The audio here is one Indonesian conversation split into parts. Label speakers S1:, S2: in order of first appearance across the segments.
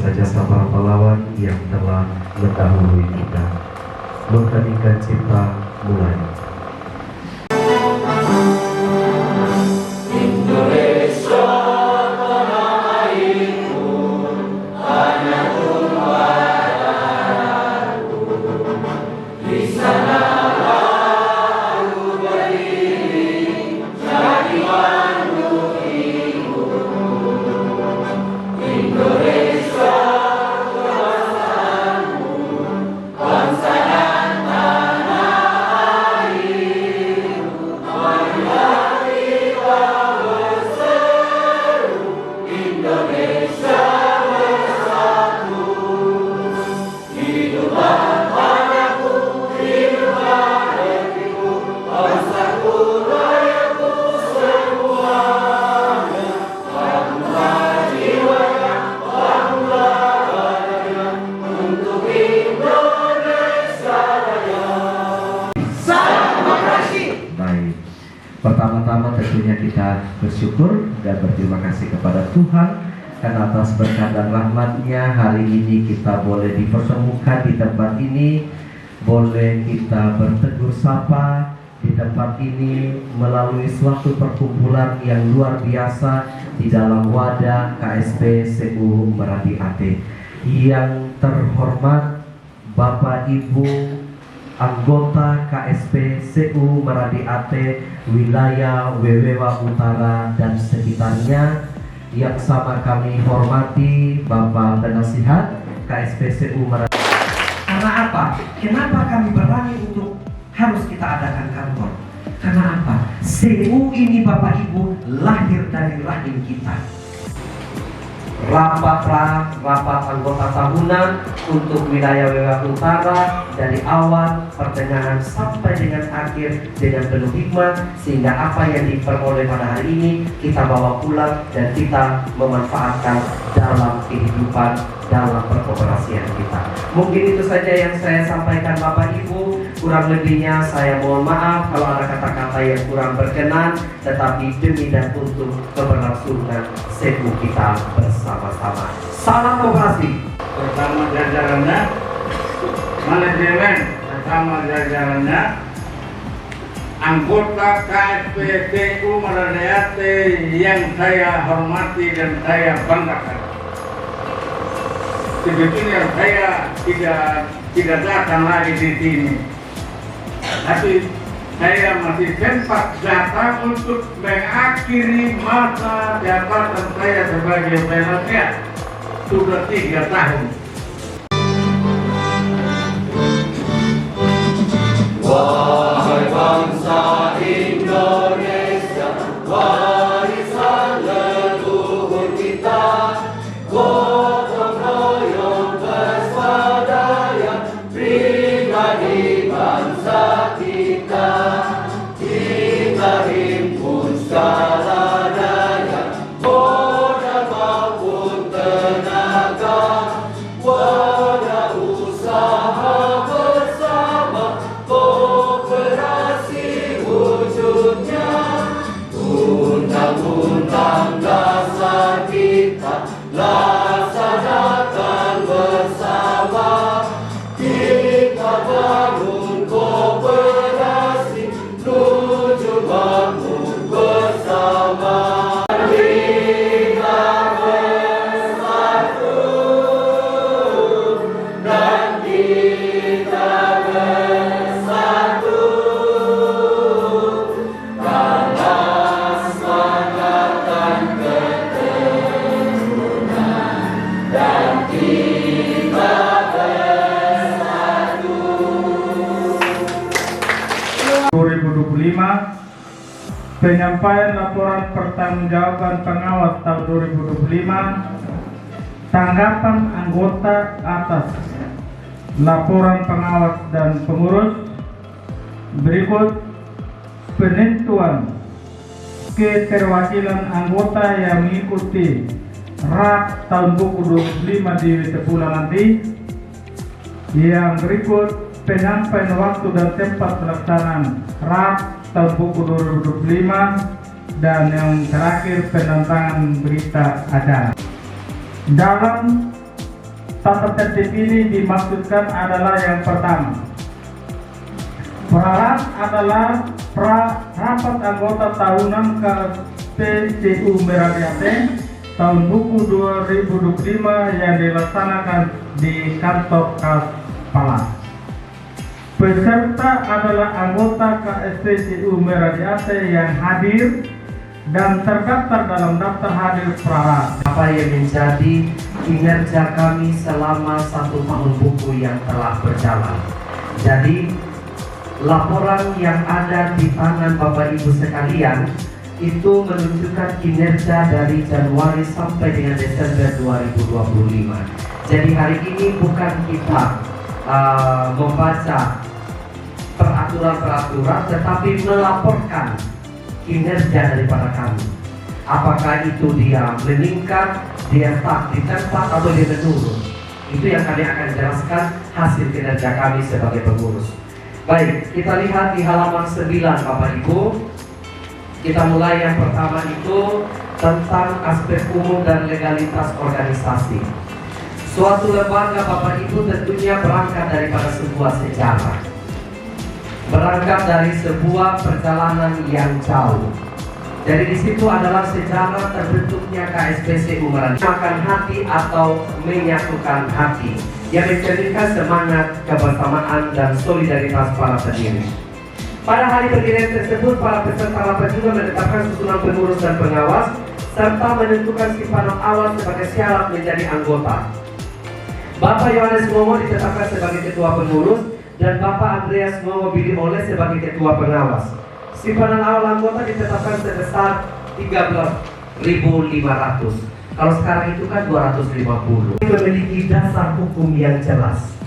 S1: jasa-jasa para pahlawan yang telah mendahului kita. Mengheningkan cipta mulai. Pertama-tama tentunya kita bersyukur dan berterima kasih kepada Tuhan karena atas berkat dan rahmat-Nya hari ini kita boleh dipertemukan di tempat ini, boleh kita bertegur sapa di tempat ini melalui suatu perkumpulan yang luar biasa di dalam wadah KSP CU Meradi Ate. Yang terhormat Bapak Ibu anggota KSP CU Meradi Ate wilayah Wewewa Utara dan sekitarnya, yang sama kami hormati Bapak Penasihat KSP CU Meradi. Karena apa? Kenapa kami berani untuk harus kita adakan kantor? Karena apa? CU ini Bapak Ibu lahir dari rahim kita. Rapat anggota tahunan untuk wilayah Wewewa Utara dari awal, pertengahan sampai dengan akhir dengan penuh hikmat, sehingga apa yang diperoleh pada hari ini kita bawa pulang dan kita memanfaatkan dalam kehidupan, dalam perkooperasian kita. Mungkin itu saja yang saya sampaikan Bapak Ibu. Kurang lebihnya saya mohon maaf kalau ada kata-kata yang kurang berkenan, tetapi demi dan untuk keberlangsungan CU kita bersama-sama. Salam kooperasi.
S2: Bersama jajarannya, manajemen bersama jajarannya, anggota KSP CU Meradi Ate yang saya hormati dan saya banggakan. Sebetulnya saya tidak datang lagi di sini, tapi saya masih sempat datang untuk mengakhiri masa jabatan saya sebagai penasihat sudah 3 tahun.
S3: Wahai bangsa Indonesia, warisan leluhur kita, gotong royong bersaudara, pribadi bangsa kita, kita himpun segala daya, modal maupun tenaga, wadah usaha bersama, kooperasi wujudnya, undang-undang dasar kita laksanakan bersama, kita bangun kooperasi, tuju bangun bersama. Kita bersatu dan kita bersatu dalam semangat keturunan, dan kita bersatu.
S2: 2025 penyampaian laporan pertanggungjawaban pengawas tahun 2025, tanggapan anggota atas laporan pengawas dan pengurus. Berikut penentuan keterwakilan anggota yang mengikuti RAK tahun buku 25 di Tepulang nanti. Yang berikut penyampaian waktu dan tempat pelaksanaan RAK tahun buku 2025, dan yang terakhir penantangan berita acara. Dalam tata tertib ini dimaksudkan adalah yang pertama, Prarat adalah rapat anggota tahunan KSPCU Merah Aceh tahun buku 2025 yang dilaksanakan di kantor Kas Pala. Peserta adalah anggota KSPCU Merah Aceh yang hadir dan terdaftar dalam daftar hadir Prarat.
S1: Apa yang menjadi kinerja kami selama 1 tahun buku yang telah berjalan. Jadi laporan yang ada di tangan Bapak Ibu sekalian itu menunjukkan kinerja dari Januari sampai dengan Desember 2025. Jadi hari ini bukan kita membaca peraturan-peraturan, tetapi melaporkan kinerja daripada kami. Apakah itu dia meningkat, dia stuck di tempat, atau dia menurun. Itu yang kami akan jelaskan hasil kinerja kami sebagai pengurus. Baik, kita lihat di halaman 9 Bapak Ibu. Kita mulai yang pertama itu tentang aspek umum dan legalitas organisasi. Suatu lembaga Bapak Ibu tentunya berangkat daripada sebuah sejarah, berangkat dari sebuah perjalanan yang jauh. Jadi di situ adalah sejarah terbentuknya KSPCU Menyatukan Hati atau Menyatukan Hati, yang mencerminkan semangat kebersamaan dan solidaritas para pendiri. Pada hari pendirian tersebut, para peserta rapat juga menetapkan susunan pengurus dan pengawas, serta menentukan simpanan awal sebagai syarat menjadi anggota. Bapak Yohanes Momo ditetapkan sebagai ketua pengurus dan Bapak Andreas Momo Bilioleh sebagai ketua pengawas. Simpanan awal anggota ditetapkan sebesar 13.500. Kalau sekarang itu kan 250. Memiliki dasar hukum yang jelas.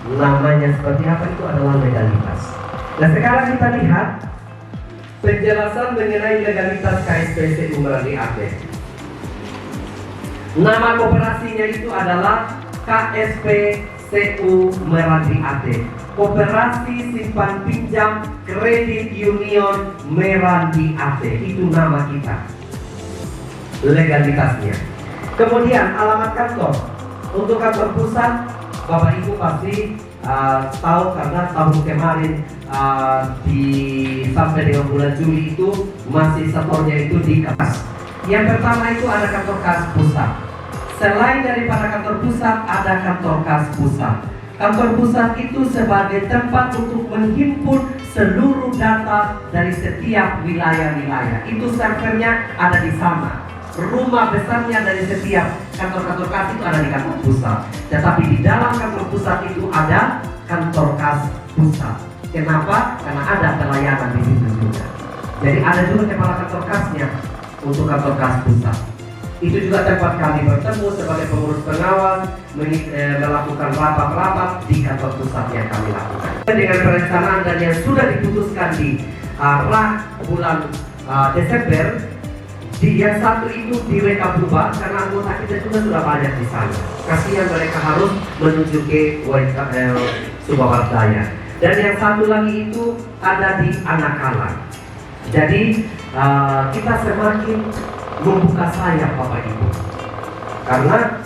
S1: Namanya seperti apa, itu adalah legalitas. Nah, sekarang kita lihat penjelasan mengenai legalitas KSPCU Meranti Aceh. Nama koperasinya itu adalah KSPCU Meranti Aceh, Koperasi Simpan Pinjam Kredit Union Meranti Aceh. Itu nama kita, legalitasnya. Kemudian alamat kantor. Untuk kantor pusat, Bapak Ibu pasti tahu karena tahun kemarin sampai dengan bulan Juli itu masih setornya itu di Kas. Yang pertama itu ada kantor Kas Pusat. Selain daripada kantor pusat, ada kantor Kas Pusat. Kantor pusat itu sebagai tempat untuk menghimpun seluruh data dari setiap wilayah-wilayah. Itu servernya ada di sana. Rumah besarnya dari setiap kantor-kantor kas itu ada di kantor pusat. Tetapi di dalam kantor pusat itu ada kantor kas pusat. Kenapa? Karena ada pelayanan di situ juga. Jadi ada juga kepala kantor kasnya untuk kantor kas pusat. Itu juga tempat kami bertemu sebagai pengurus pengawas, melakukan rapat-rapat di kantor pusat yang kami lakukan. Dengan perencanaan dan yang sudah diputuskan di bulan Desember, yang satu itu di Wekabubak karena anggota kita juga sudah banyak di sana. Kasihan mereka harus menuju ke Subawardaya. Dan yang satu lagi itu ada di Anakalang. Jadi kita semakin membuka sayap Bapak Ibu, karena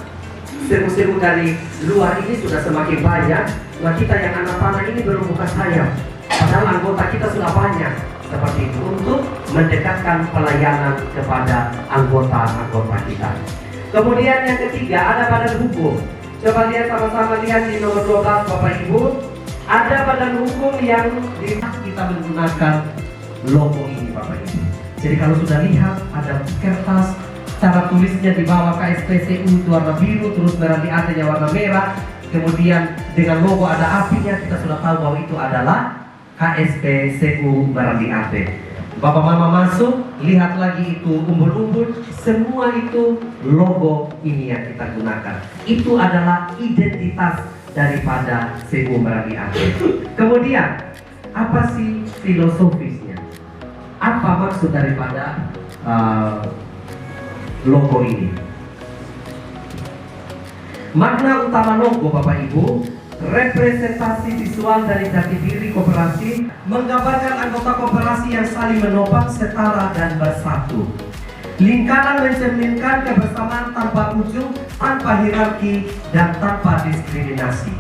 S1: seru-seru dari luar ini sudah semakin banyak. Nah, kita yang anak panah ini belum buka sayap, padahal anggota kita sudah banyak seperti itu, untuk mendekatkan pelayanan kepada anggota-anggota kita. Kemudian yang ketiga ada badan hukum. Coba lihat sama-sama, lihat di nomor 12 Bapak Ibu. Ada badan hukum yang kita menggunakan logo ini Bapak Ibu. Jadi kalau sudah lihat ada kertas, cara tulisnya di bawah KSPCU itu warna biru, terus Meranti Aceh warna merah, kemudian dengan logo ada apinya, kita sudah tahu bahwa itu adalah KSPCU Meranti Aceh. Bapak Mama masuk, lihat lagi itu umbul-umbul, semua itu logo ini yang kita gunakan. Itu adalah identitas daripada CU Meranti Aceh. Kemudian, apa sih filosofisnya? Apa maksud daripada logo ini? Makna utama logo Bapak Ibu, representasi visual dari jati diri koperasi, menggambarkan anggota koperasi yang saling menopang, setara dan bersatu. Lingkaran mencerminkan kebersamaan tanpa ujung, tanpa hierarki, dan tanpa diskriminasi.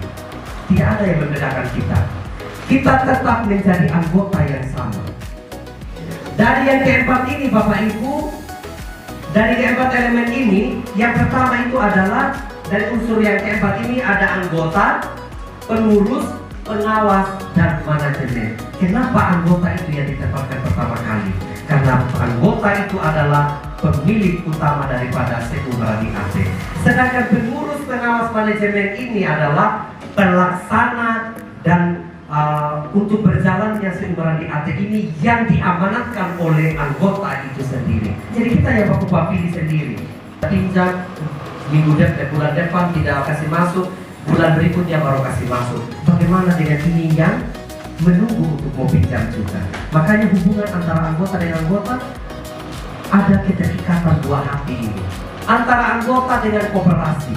S1: Tidak ada yang membedakan kita. Kita tetap menjadi anggota yang sama. Dari yang keempat ini Bapak Ibu, dari keempat elemen ini, yang pertama itu adalah dari unsur yang keempat ini ada anggota, pengurus, pengawas, dan manajemen. Kenapa anggota itu yang ditempatkan pertama kali? Karena anggota itu adalah pemilik utama daripada SEU Meradi Aceh. Sedangkan pengurus, pengawas, manajemen ini adalah pelaksana dan untuk berjalannya SEU Meradi Aceh ini yang diamanatkan oleh anggota itu sendiri. Jadi kita yang Bapak pilih sendiri. Tinjak minggu depan, bulan depan tidak kasih masuk, bulan berikutnya baru kasih masuk. Bagaimana dengan ini yang menunggu untuk mau pinjam juga? Makanya hubungan antara anggota dengan anggota ada keterikatan dua hati ini. Antara anggota dengan koperasi,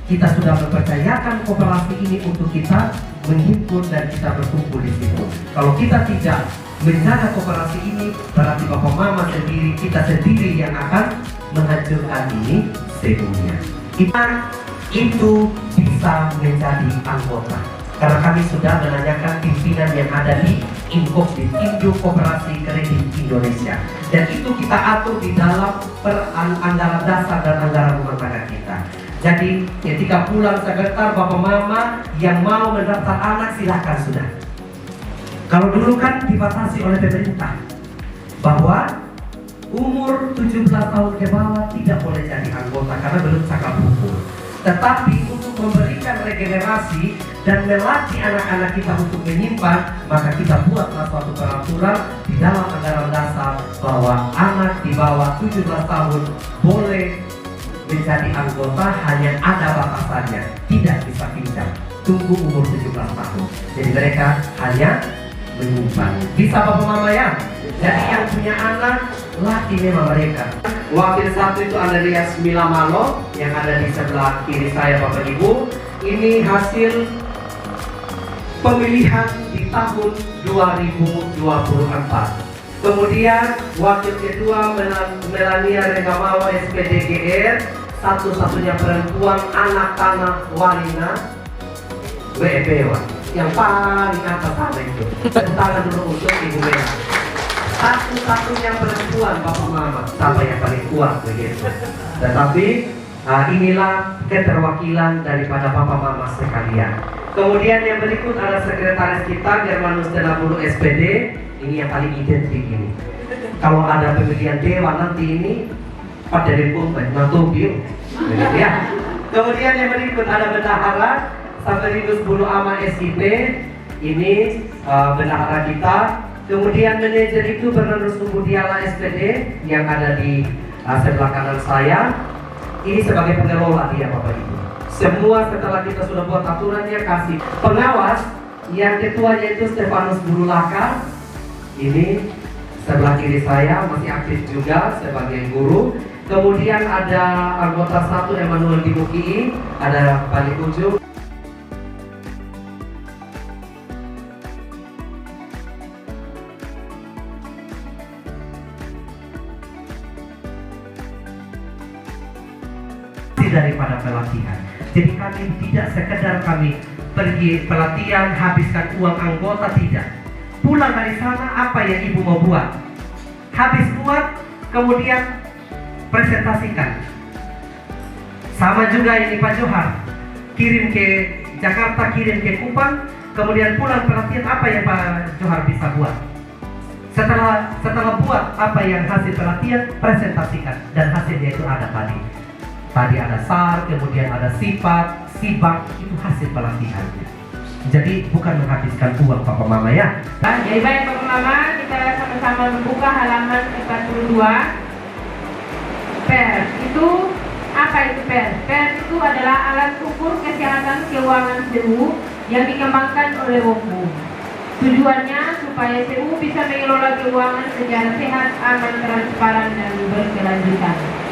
S1: kita sudah mempercayakan koperasi ini untuk kita menghimpun dan kita berkumpul di situ. Kalau kita tidak menjaga koperasi ini, berarti Bapak Mama sendiri, kita sendiri yang akan menghancurkan ini SEU-nya. Kita itu bisa menjadi anggota. Karena kami sudah menanyakan pimpinan yang ada di Inkopdit, Indo Koperasi Kredit Indonesia. Dan itu kita atur di dalam anggaran dasar dan anggaran rumah tangga kita. Jadi ketika pulang sebentar Bapak Mama yang mau mendaftar anak silahkan sudah. Kalau dulu kan dibatasi oleh pemerintah bahwa umur 17 tahun ke bawah tidak boleh jadi anggota karena belum cakap hukum. Tetapi untuk memberikan regenerasi dan melatih anak-anak kita untuk menyimpan, maka kita buatlah suatu peraturan di dalam anggaran dasar bahwa anak di bawah 17 tahun boleh menjadi anggota, hanya ada batasannya, tidak bisa pinjam, tunggu umur 17 tahun. Jadi mereka hanya menyimpan. Bisa Bapak Mama ya? Jadi yang punya anak, latih memang mereka. Wakil satu itu Andreas Milamalo yang ada di sebelah kiri saya Bapak Ibu. Ini hasil pemilihan di tahun 2024. Kemudian wakil kedua Melania Regamawa SPDGR, satu-satunya perempuan anak tanah Walina WEPW yang paling atas sana itu. Tepuk tangan dulu untuk Ibu Mela. Satu-satunya perempuan Bapak Mama sampai yang paling kuat begitu. Tetapi inilah keterwakilan daripada Bapak Mama sekalian. Kemudian yang berikut ada sekretaris kita Germanus Tenabulu SPD. Ini yang paling identik ini. Kalau ada pemilihan dewan nanti ini pada depung Natubio, begitu ya. Kemudian yang berikut ada bendahara Saverinus Bulu Ama SIP. Ini bendahara kita. Kemudian manajer itu Bernardus Nubudiala SPD yang ada di sebelah kanan saya. Ini sebagai pengelola dia Bapak Ibu. Semua setelah kita sudah buat aturannya kasih. Pengawas yang ketuanya itu Stefanus Burulaka. Ini sebelah kiri saya masih aktif juga sebagai guru. Kemudian ada anggota satu Emmanuel Dimuki, ada paling ujung. Daripada pelatihan. Jadi kami tidak sekedar kami pergi pelatihan habiskan uang anggota, tidak. Pulang dari sana apa yang ibu mau buat? Habis buat kemudian presentasikan. Sama juga ini Pak Johar, kirim ke Jakarta, kirim ke Kupang, kemudian pulang pelatihan apa yang Pak Johar bisa buat? Setelah buat apa yang hasil pelatihan, presentasikan dan hasilnya itu ada tadi. Tadi ada SAR, kemudian ada sifat, sibak, itu hasil pelatihannya. Jadi bukan menghabiskan uang Papa Mama ya.
S4: Jadi baik Papa Mama, kita sama-sama membuka halaman 42. PER itu apa itu PER? PER itu adalah alat ukur kesehatan keuangan SEU yang dikembangkan oleh WOKU. Tujuannya supaya SEU bisa mengelola keuangan secara sehat, aman, transparan, dan berkelanjutan.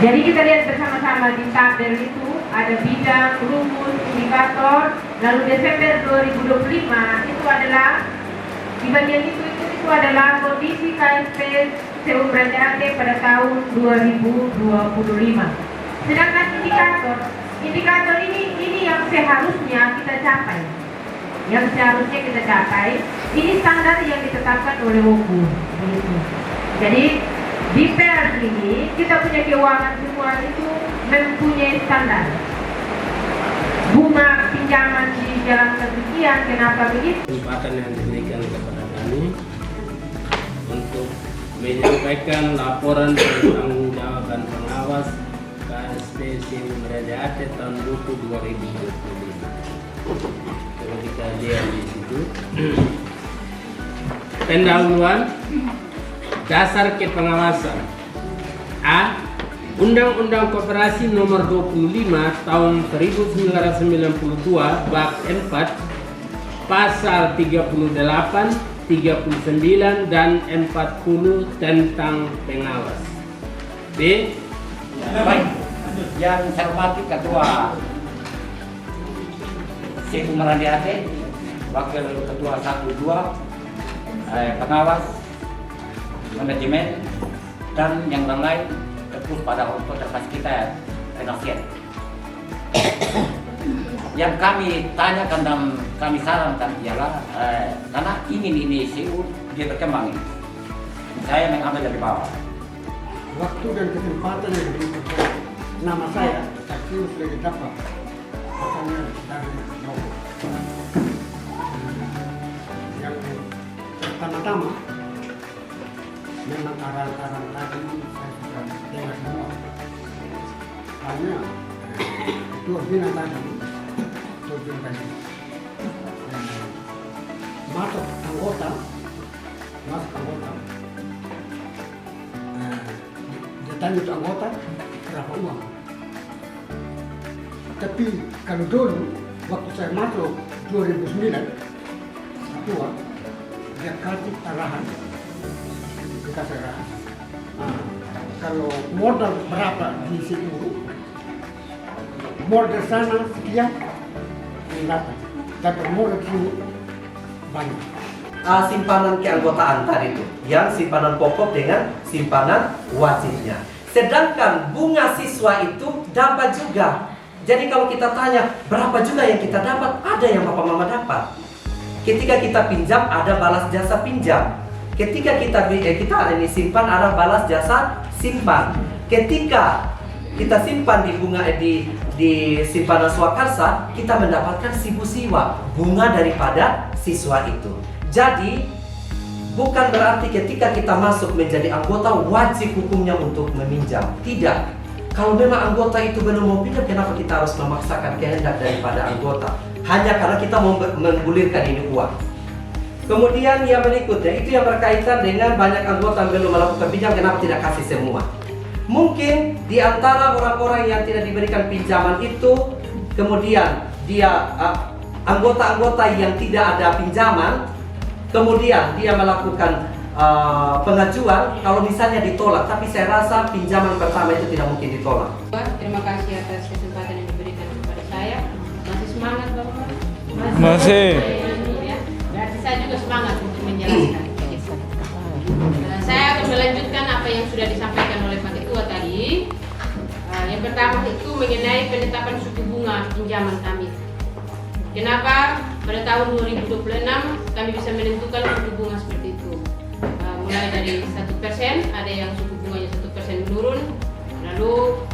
S4: Jadi kita lihat bersama-sama di tabel itu ada bidang, rumus, indikator. Lalu Desember 2025 itu adalah di bagian itu itu adalah kondisi KSPCU Raja Aceh pada tahun 2025. Sedangkan indikator ini yang seharusnya kita capai. Ini standar yang ditetapkan oleh WOKU. Jadi di PER ini kita punya keuangan semua itu mempunyai standar. Bunga pinjaman dijalankan sekian, kenapa begitu?
S5: Kesempatan yang diberikan kepada kami untuk menyampaikan laporan pertanggungjawaban pengawas KSPCU Raja Aceh tahun buku 2025. Kalau kita lihat di situ, pendahuluan dasar kepengawasan A. Undang-Undang Koperasi Nomor 25 Tahun 1992 Bab 4 Pasal 38, 39 dan 40 tentang pengawas. B.
S6: Baik, yang saya hormati Ketua CPU Raja Aceh, Wakil Ketua 1, 2, pengawas, manajemen, dan yang lain terus pada otoritas kita penasihat. Yang kami tanyakan dan kami sarankan ialah karena ingin ini CU dia berkembang ini. Saya mengambil dari bawah.
S7: Waktu dan kesempatan yang diberikan nama saya saksi sudah didapat asalnya dari bawah. Yang pertama-tama memang arah-arah tadi saya sudah dengar semua. Hanya itu bina tadi masuk anggota dia tanya itu anggota berapa uang. Tapi kalau dulu waktu saya masuk 2009 ketua dia kasih arahan, dikasih arahan. Kalau modal berapa di situ, modal sana sekian datang, tapi modal sini banyak.
S1: Simpanan keanggotaan tadi itu, yang simpanan pokok dengan simpanan wajibnya. Sedangkan bunga siswa itu dapat juga. Jadi kalau kita tanya berapa juga yang kita dapat, ada yang Bapak Mama dapat. Ketika kita pinjam ada balas jasa pinjam. Ketika kita ini simpan ada balas jasa simpan. Ketika kita simpan di bunga di simpanan swakarsa, kita mendapatkan siwa bunga daripada siswa itu. Jadi bukan berarti ketika kita masuk menjadi anggota wajib hukumnya untuk meminjam. Tidak. Kalau memang anggota itu belum mau pinjam, kenapa kita harus memaksakan kehendak daripada anggota? Hanya karena kita mau menggulirkan ini uang. Kemudian yang berikutnya itu yang berkaitan dengan banyak anggota yang belum melakukan pinjam, kenapa tidak kasih semua? Mungkin di antara orang-orang yang tidak diberikan pinjaman itu, kemudian dia anggota-anggota yang tidak ada pinjaman, kemudian dia melakukan pengajuan, kalau misalnya ditolak, tapi saya rasa pinjaman pertama itu tidak mungkin ditolak.
S4: Terima kasih atas kesempatan yang diberikan kepada saya. Masih semangat Bapak?
S8: Masih.
S4: Ya. Berarti saya juga semangat untuk menjelaskan. Saya akan melanjutkan apa yang sudah disampaikan oleh Pak Ketua tadi. Yang pertama itu mengenai penetapan suku bunga pinjaman kami. Kenapa pada tahun 2026 kami bisa menentukan suku bunga seperti itu? Mulai dari 1%, ada yang suku bunganya 1% menurun, lalu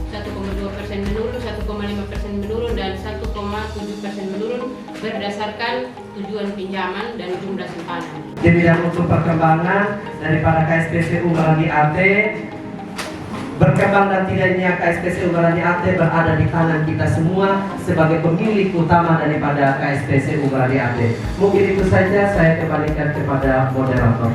S4: 1,2% menurun, 1,5% menurun, dan 1,7% menurun berdasarkan tujuan pinjaman dan jumlah simpanan.
S1: Di bidang untuk perkembangan daripada KSPCU Raja Aceh, berkembang dan tidaknya KSPCU Raja Aceh berada di tangan kita semua sebagai pemilik utama daripada KSPCU Raja Aceh. Mungkin itu saja, saya kembalikan kepada moderator.